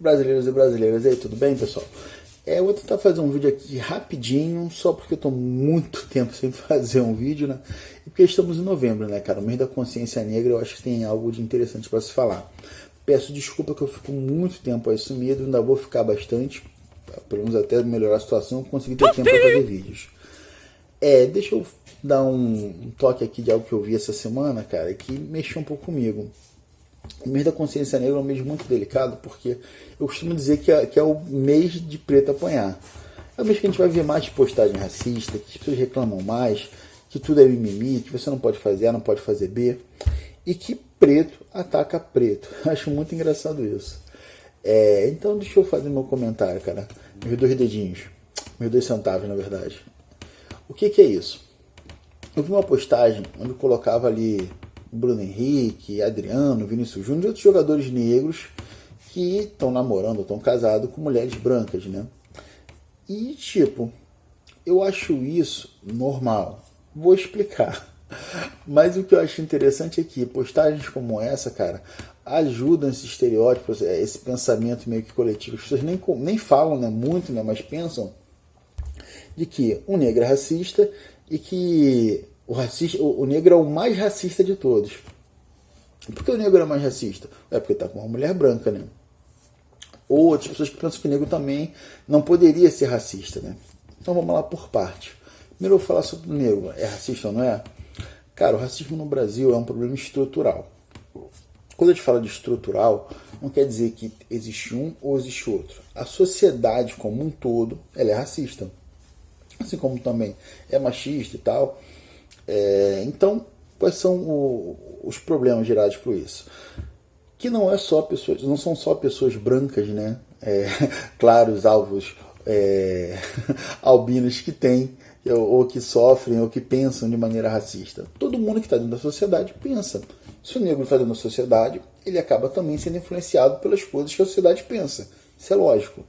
Brasileiros e brasileiras, e aí, tudo bem, pessoal? Eu vou tentar fazer um vídeo aqui rapidinho, só porque eu tô muito tempo sem fazer um vídeo, né? E porque estamos em novembro, né, cara? O mês da consciência negra, eu acho que tem algo de interessante para se falar. Peço desculpa que eu fico muito tempo aí sumido, ainda vou ficar bastante, pelo menos até melhorar a situação, conseguir ter tempo para fazer vídeos. Deixa eu dar um toque aqui de algo que eu vi essa semana, cara, que mexeu um pouco comigo. O mês da consciência negra é um mês muito delicado, porque eu costumo dizer que é o mês de preto apanhar. É o mês que a gente vai ver mais postagem racista, que as pessoas reclamam mais, que tudo é mimimi, que você não pode fazer A, não pode fazer B, e que preto ataca preto. Acho muito engraçado isso. Então deixa eu fazer meu comentário, cara. Meus dois dedinhos. Meus 2 centavos, na verdade. O que é isso? Eu vi uma postagem onde eu colocava ali Bruno Henrique, Adriano, Vinícius Júnior e outros jogadores negros que estão namorando, estão casados com mulheres brancas, né? E, tipo, eu acho isso normal. Vou explicar. Mas o que eu acho interessante é que postagens como essa, cara, ajudam esse estereótipo, esse pensamento meio que coletivo. As pessoas nem falam, né, muito, né, mas pensam de que o negro é racista e que o negro é o mais racista de todos. Por que o negro é mais racista? É porque está com uma mulher branca, né? Ou outras pessoas que pensam que o negro também não poderia ser racista, né? Então vamos lá por parte. Primeiro eu vou falar sobre o negro. É racista ou não é? Cara, o racismo no Brasil é um problema estrutural. Quando a gente fala de estrutural, não quer dizer que existe um ou existe outro. A sociedade como um todo, ela é racista. Assim como também é machista e tal. Então, quais são os problemas gerados por isso? Que não são só pessoas brancas, né? Claros, alvos, albinos que têm, ou que sofrem, ou que pensam de maneira racista. Todo mundo que está dentro da sociedade pensa. Se o negro está dentro da sociedade, ele acaba também sendo influenciado pelas coisas que a sociedade pensa. Isso é lógico.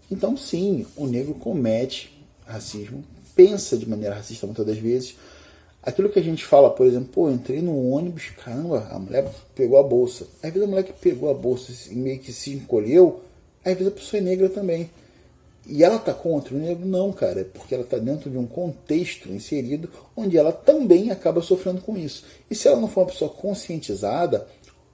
Então, sim, o negro comete racismo, pensa de maneira racista muitas das vezes. Aquilo que a gente fala, por exemplo, entrei no ônibus, caramba, a mulher pegou a bolsa. Às vezes a mulher que pegou a bolsa e meio que se encolheu, às vezes a pessoa é negra também. E ela está contra o negro? Não, cara, é porque ela está dentro de um contexto inserido onde ela também acaba sofrendo com isso. E se ela não for uma pessoa conscientizada,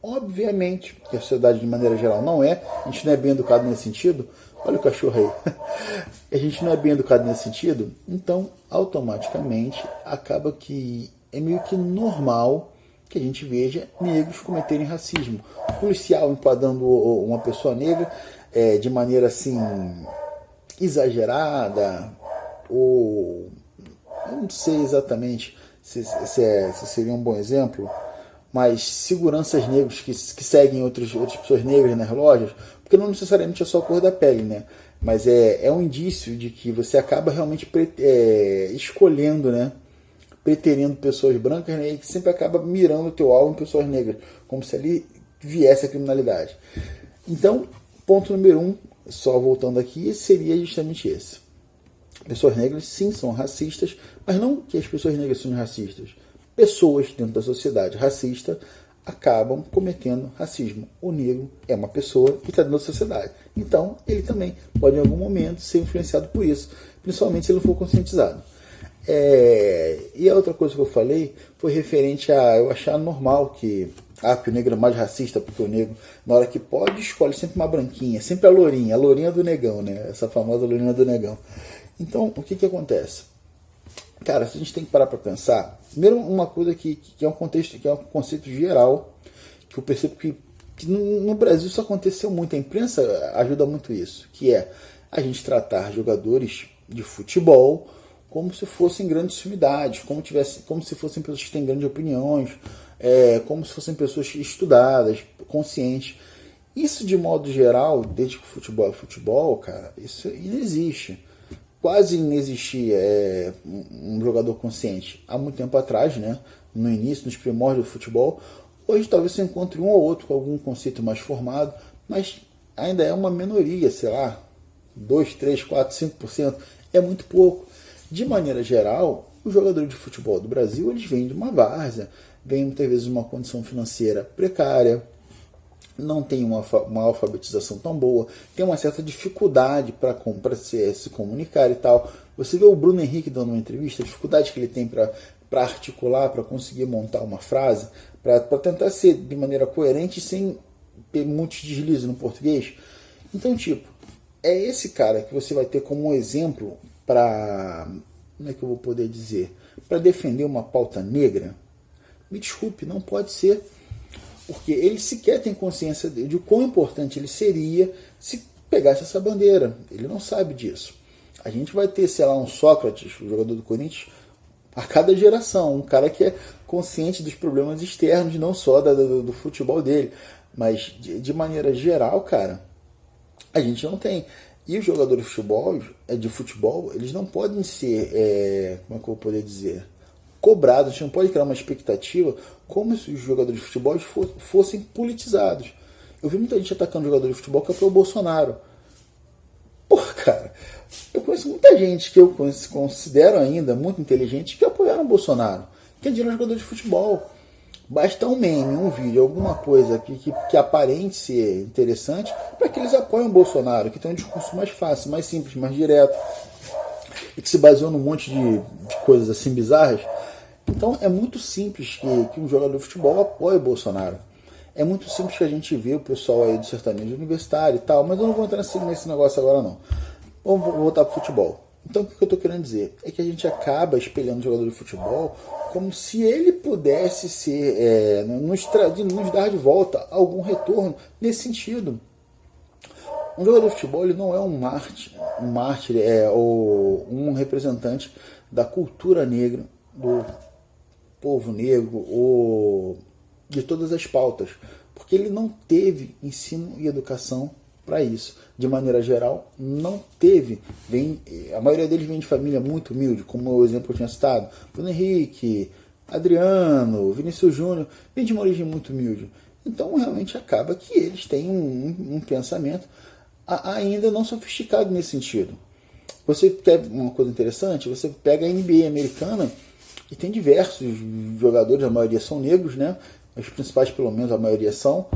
obviamente, que a sociedade de maneira geral não é, a gente não é bem educado nesse sentido. Olha o cachorro aí. A gente não é bem educado nesse sentido, então automaticamente acaba que é meio que normal que a gente veja negros cometerem racismo. O policial enquadrando uma pessoa negra de maneira assim exagerada, ou eu não sei exatamente se seria um bom exemplo, mas seguranças negros que seguem outras pessoas negras nas lojas, porque não necessariamente é só a cor da pele, né? Mas é um indício de que você acaba realmente escolhendo, né? Preterindo pessoas brancas, né? E que sempre acaba mirando o teu alvo em pessoas negras, como se ali viesse a criminalidade. Então, ponto número 1, só voltando aqui, seria justamente esse. Pessoas negras, sim, são racistas, mas não que as pessoas negras sejam racistas. Pessoas dentro da sociedade racista acabam cometendo racismo. O negro é uma pessoa que está dentro da sociedade. Então, ele também pode, em algum momento, ser influenciado por isso, principalmente se ele não for conscientizado. E a outra coisa que eu falei foi referente a eu achar normal que o negro é mais racista, porque o negro, na hora que pode, escolhe sempre uma branquinha, sempre a lourinha do negão, né? Essa famosa lourinha do negão. Então, o que acontece? Cara, se a gente tem que parar para pensar, primeiro uma coisa que é um contexto, que é um conceito geral, que eu percebo que no Brasil isso aconteceu muito, a imprensa ajuda muito isso, que é a gente tratar jogadores de futebol como se fossem grandes sumidades, como se fossem pessoas que têm grandes opiniões, como se fossem pessoas estudadas, conscientes. Isso, de modo geral, desde que o futebol é futebol, cara, isso não existe. Quase não existia um jogador consciente há muito tempo atrás, né? No início, nos primórdios do futebol. Hoje talvez você encontre um ou outro com algum conceito mais formado, mas ainda é uma minoria, sei lá, 2, 3, 4, 5%, é muito pouco. De maneira geral, os jogadores de futebol do Brasil, eles vêm de uma várzea, vêm muitas vezes de uma condição financeira precária, não tem uma alfabetização tão boa, tem uma certa dificuldade para se comunicar e tal. Você vê o Bruno Henrique dando uma entrevista, a dificuldade que ele tem para articular, para conseguir montar uma frase, para tentar ser de maneira coerente sem ter muitos deslizes no português. Então, tipo, é esse cara que você vai ter como um exemplo para, como é que eu vou poder dizer, para defender uma pauta negra? Me desculpe, não pode ser. Porque ele sequer tem consciência de quão importante ele seria se pegasse essa bandeira. Ele não sabe disso. A gente vai ter, sei lá, um Sócrates, o jogador do Corinthians, a cada geração. Um cara que é consciente dos problemas externos, não só do futebol dele. Mas, de maneira geral, cara, a gente não tem. E os jogadores de futebol, eles não podem ser, como é que eu vou poder dizer, cobrados. A gente não pode criar uma expectativa como se os jogadores de futebol fossem politizados. Eu vi muita gente atacando jogadores de futebol que apoiou o Bolsonaro. Porra, cara, eu conheço muita gente que eu considero ainda muito inteligente que apoiaram o Bolsonaro, que é jogador de futebol. Basta um meme, um vídeo, alguma coisa que aparente ser interessante para que eles apoiem o Bolsonaro, que tem um discurso mais fácil, mais simples, mais direto, e que se baseou num monte de coisas assim bizarras. Então é muito simples que um jogador de futebol apoie o Bolsonaro. É muito simples que a gente vê o pessoal aí do sertanejo universitário e tal, mas eu não vou entrar nesse negócio agora não. Vamos voltar para o futebol. Então o que eu estou querendo dizer? É que a gente acaba espelhando o jogador de futebol como se ele pudesse ser, nos dar de volta algum retorno nesse sentido. Um jogador de futebol ele não é um mártir ou um representante da cultura negra, do povo negro ou de todas as pautas, porque ele não teve ensino e educação para isso. De maneira geral, não teve. A maioria deles vem de família muito humilde, como o exemplo que eu tinha citado, Bruno Henrique, Adriano, Vinícius Júnior, vem de uma origem muito humilde. Então, realmente, acaba que eles têm um pensamento ainda não sofisticado nesse sentido. Você quer uma coisa interessante? Você pega a NBA americana e tem diversos jogadores, a maioria são negros, né? Os principais, pelo menos, a maioria são.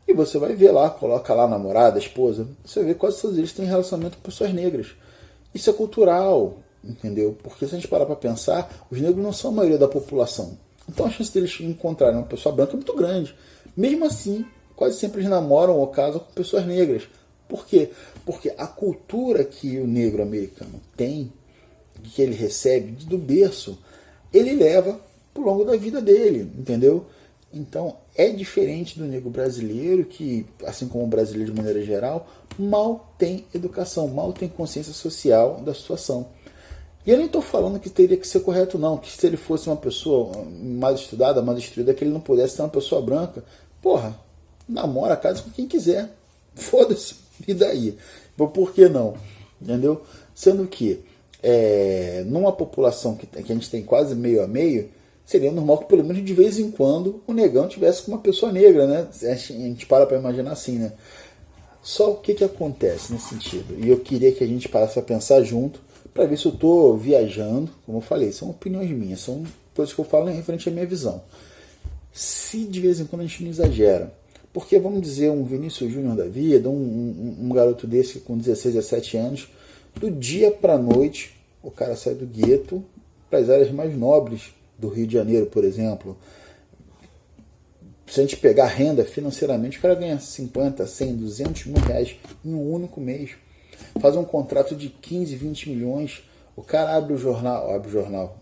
E você vai ver lá, coloca lá a namorada, a esposa, você vai ver quase todos eles têm relacionamento com pessoas negras. Isso é cultural, entendeu? Porque se a gente parar para pensar, os negros não são a maioria da população. Então a chance deles encontrarem uma pessoa branca é muito grande. Mesmo assim, quase sempre eles namoram ou casam com pessoas negras. Por quê? Porque a cultura que o negro americano tem, que ele recebe do berço, ele leva pro longo da vida dele, entendeu? Então é diferente do negro brasileiro, que, assim como o brasileiro de maneira geral, mal tem educação, mal tem consciência social da situação. E eu nem estou falando que teria que ser correto não, que se ele fosse uma pessoa mais estudada, mais instruída, que ele não pudesse ser uma pessoa branca, porra, namora, casa com quem quiser, foda-se, e daí? Por que não? Entendeu? Sendo que numa população que a gente tem quase meio a meio, seria normal que pelo menos de vez em quando o negão tivesse com uma pessoa negra, né? A gente para imaginar assim, né? Só o que acontece nesse sentido? E eu queria que a gente parasse para pensar junto, para ver se eu estou viajando. Como eu falei, são opiniões minhas, são coisas que eu falo em referente à minha visão. Se de vez em quando a gente não exagera, porque vamos dizer um Vinícius Júnior da vida, um garoto desse com 16, 17 anos, do dia para a noite o cara sai do gueto para as áreas mais nobres do Rio de Janeiro, por exemplo. Se a gente pegar renda financeiramente, o cara ganha 50, 100, 200 mil reais em um único mês. Faz um contrato de 15, 20 milhões. O cara abre o jornal,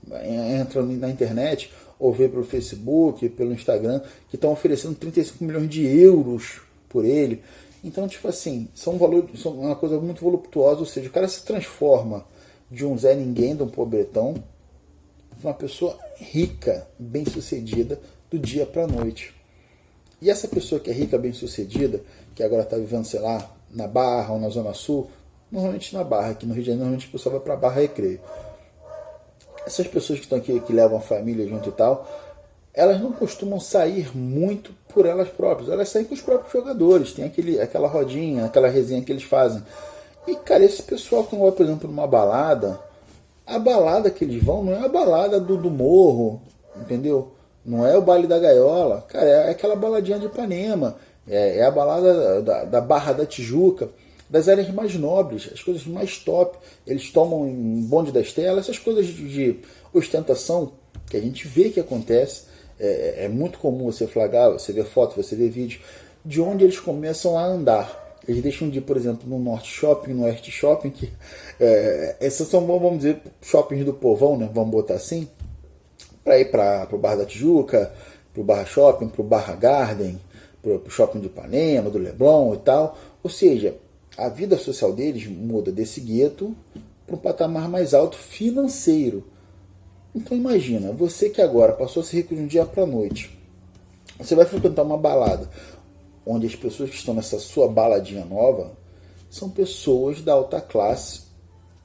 entra na internet ou vê pelo Facebook, pelo Instagram, que estão oferecendo 35 milhões de euros por ele. Então, tipo assim, são uma coisa muito voluptuosa, ou seja, o cara se transforma de um Zé Ninguém, de um pobretão, uma pessoa rica, bem-sucedida, do dia para a noite. E essa pessoa que é rica, bem-sucedida, que agora está vivendo, sei lá, na Barra ou na Zona Sul, normalmente na Barra, aqui no Rio de Janeiro, normalmente o pessoal vai para a Barra Recreio. Essas pessoas que estão aqui, que levam a família junto e tal, elas não costumam sair muito por elas próprias, elas saem com os próprios jogadores, tem aquela rodinha, aquela resenha que eles fazem. E, cara, esse pessoal que vai, por exemplo, numa balada, a balada que eles vão não é a balada do morro, entendeu? Não é o baile da gaiola, cara, é aquela baladinha de Ipanema, É a balada da Barra da Tijuca, das áreas mais nobres, as coisas mais top. Eles tomam em bonde das telas, essas coisas de ostentação que a gente vê que acontece. É muito comum você flagrar, você ver foto, você ver vídeo, de onde eles começam a andar. Eles deixam de ir, por exemplo, no Norte Shopping, no Oeste Shopping, que esses são, vamos dizer, shoppings do povão, né? Vamos botar assim, para ir para o Barra da Tijuca, para o Barra Shopping, para o Barra Garden, para o Shopping de Ipanema, do Leblon e tal. Ou seja, a vida social deles muda desse gueto para um patamar mais alto financeiro. Então imagina, você que agora passou a ser rico de um dia para a noite, você vai frequentar uma balada onde as pessoas que estão nessa sua baladinha nova são pessoas da alta classe,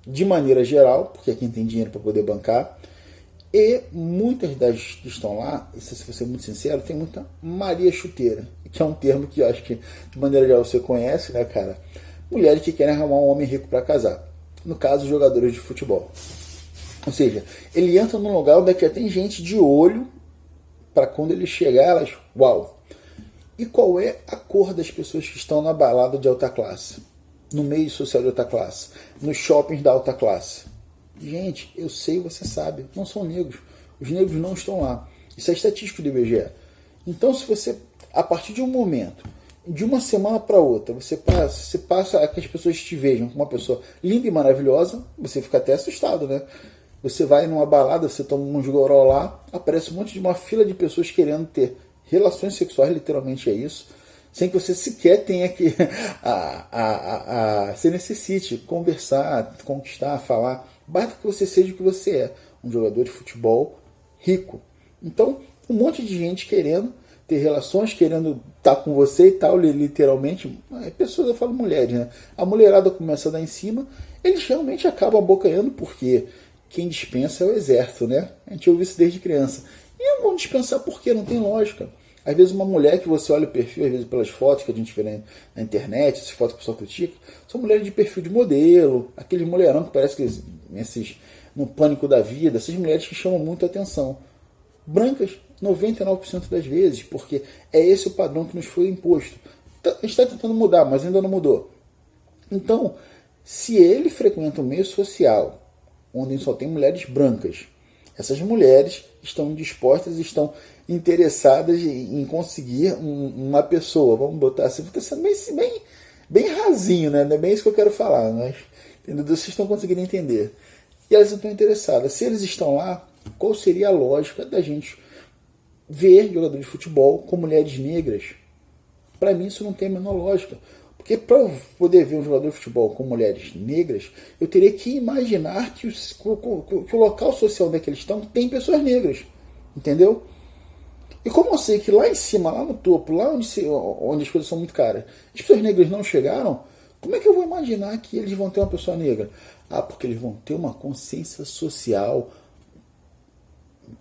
de maneira geral, porque é quem tem dinheiro para poder bancar, e muitas das que estão lá, e se eu ser muito sincero, tem muita Maria Chuteira, que é um termo que eu acho que de maneira geral você conhece, né, cara? Mulheres que querem arrumar um homem rico para casar. No caso, jogadores de futebol. Ou seja, ele entra num lugar onde já tem gente de olho para quando ele chegar, elas, uau! E qual é a cor das pessoas que estão na balada de alta classe? No meio social de alta classe? Nos shoppings da alta classe? Gente, eu sei, você sabe, não são negros. Os negros não estão lá. Isso é estatístico do IBGE. Então, se você, a partir de um momento, de uma semana para outra, você passa a que as pessoas te vejam como uma pessoa linda e maravilhosa, você fica até assustado, né? Você vai numa balada, você toma um goró lá, aparece um monte de uma fila de pessoas querendo ter relações sexuais, literalmente é isso, sem que você sequer tenha que você necessite conversar, conquistar, falar. Basta que você seja o que você é, um jogador de futebol rico. Então, um monte de gente querendo ter relações, querendo estar com você e tal, literalmente. Pessoas, eu falo mulheres, né? A mulherada começa a dar em cima, eles realmente acabam abocanhando, porque quem dispensa é o exército, né? A gente ouve isso desde criança. E não vão dispensar porque não tem lógica. Às vezes uma mulher que você olha o perfil, às vezes pelas fotos que a gente vê na internet, essas fotos que o pessoal critica, são mulheres de perfil de modelo, aqueles mulherão que parece que esses no pânico da vida, essas mulheres que chamam muito a atenção. Brancas, 99% das vezes, porque é esse o padrão que nos foi imposto. A gente está tentando mudar, mas ainda não mudou. Então, se ele frequenta um meio social onde só tem mulheres brancas, essas mulheres estão dispostas, estão interessadas em conseguir uma pessoa, vamos botar assim, está sendo bem rasinho, né? Não é bem isso que eu quero falar, mas entendeu? Vocês estão conseguindo entender. E elas estão interessadas. Se eles estão lá, qual seria a lógica da gente ver jogadores de futebol com mulheres negras? Para mim isso não tem a menor lógica. Porque para eu poder ver um jogador de futebol com mulheres negras, eu teria que imaginar que o local social onde eles estão tem pessoas negras. Entendeu? E como eu sei que lá em cima, lá no topo, lá onde as coisas são muito caras, as pessoas negras não chegaram, como é que eu vou imaginar que eles vão ter uma pessoa negra? Ah, porque eles vão ter uma consciência social,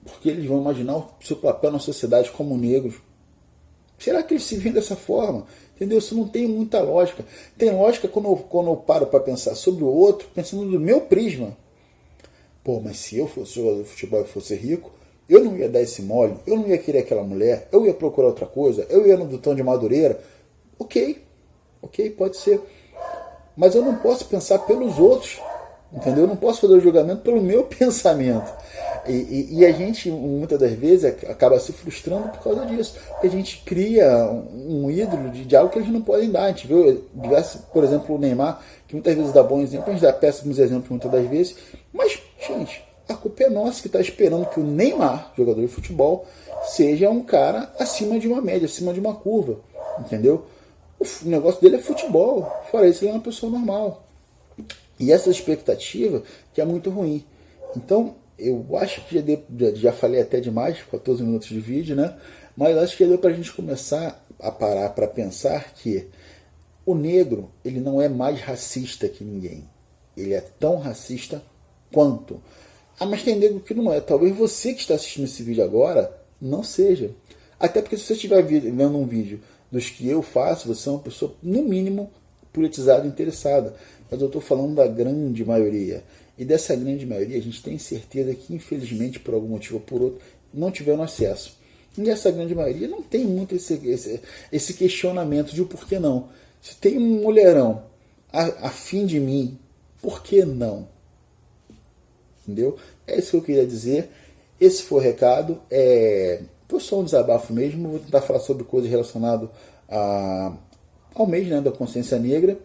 porque eles vão imaginar o seu papel na sociedade como negros. Será que eles se veem dessa forma? Entendeu? Isso não tem muita lógica. Tem lógica quando eu paro para pensar sobre o outro, pensando do meu prisma. Pô, mas se eu fosse jogador de futebol e fosse rico, eu não ia dar esse mole, eu não ia querer aquela mulher, eu ia procurar outra coisa, eu ia no Dutão de Madureira. Ok, pode ser. Mas eu não posso pensar pelos outros, entendeu? Eu não posso fazer o julgamento pelo meu pensamento. E a gente, muitas das vezes, acaba se frustrando por causa disso. Porque a gente cria um ídolo de algo que eles não podem dar. A gente viu, por exemplo, o Neymar, que muitas vezes dá bons exemplos, a gente dá péssimos exemplos muitas das vezes. Mas, gente, a culpa é nossa que está esperando que o Neymar, jogador de futebol, seja um cara acima de uma média, acima de uma curva. Entendeu? O negócio dele é futebol. Fora isso, ele é uma pessoa normal. E essa expectativa que é muito ruim. Então, eu acho que já falei até demais, 14 minutos de vídeo, né? Mas acho que deu para a gente começar a parar para pensar que o negro, ele não é mais racista que ninguém. Ele é tão racista quanto. Ah, mas tem negro que não é. Talvez você que está assistindo esse vídeo agora não seja. Até porque se você estiver vendo um vídeo dos que eu faço, você é uma pessoa, no mínimo, politizada e interessada. Mas eu estou falando da grande maioria. E dessa grande maioria, a gente tem certeza que, infelizmente, por algum motivo ou por outro, não tiveram acesso. E essa grande maioria não tem muito esse questionamento de o porquê não. Se tem um mulherão afim de mim, por que não? Entendeu? É isso que eu queria dizer. Esse foi o recado. Foi só um desabafo mesmo. Vou tentar falar sobre coisas relacionadas ao mês, né, da consciência negra.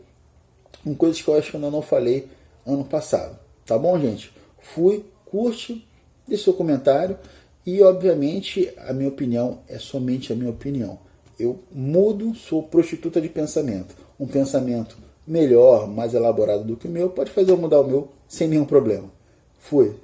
Com coisas que eu acho que eu ainda não falei ano passado. Tá bom, gente? Curte, deixe seu comentário. E, obviamente, a minha opinião é somente a minha opinião. Eu mudo, sou prostituta de pensamento. Um pensamento melhor, mais elaborado do que o meu, pode fazer eu mudar o meu sem nenhum problema. Fui.